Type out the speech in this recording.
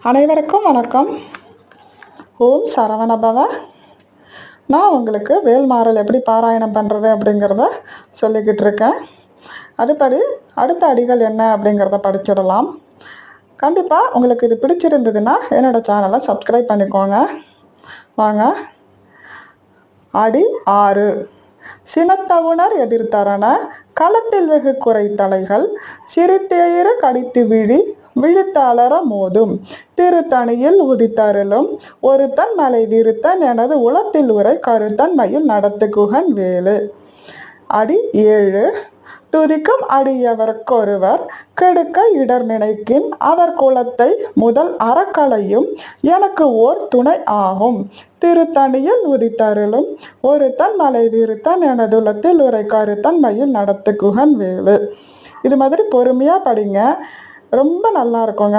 அனைவருக்கும் வணக்கம். ஓம் சரவணபவ. நான் உங்களுக்கு வேல்மாறல் எப்படி பாராயணம் பண்ணுறது அப்படிங்கிறத சொல்லிக்கிட்டு இருக்கேன். அதுபடி அடுத்த அடிகள் என்ன அப்படிங்கிறத படிச்சிடலாம். கண்டிப்பாக உங்களுக்கு இது பிடிச்சிருந்ததுன்னா என்னோடய சேனலை சப்ஸ்கிரைப் பண்ணிக்கோங்க. வாங்க. அடி 6. சினத்தவுணர் எதிர்த்தரன களத்தில் வெகு குறை தலைகள் சிரித்தேயிரு கடித்து விழித்தாளர மோதும் திருத்தணியில் உதித்தருளும் ஒருத்தன் மலை விருத்தன் எனது உளத்தில் உரை கருத்தன் மயில் நடத்து குகன் வேலு. அடி 7. துதிக்கும் அடியவர்க்கொருவர் கெடுக்க இடர் நினைக்கின் அவர் குலத்தை முதல் அறக்கலையும் எனக்கு ஓர் துணை ஆகும் திருத்தணியில் உதித்தருளும் ஒருத்தன் மலை விருத்தன் எனது உலத்தில் உரை கருத்தன் மயில் நடத்து குகன் வேலு. இது மாதிரி பொறுமையாக படிங்க, ரொம்ப நல்லா இருக்குங்க.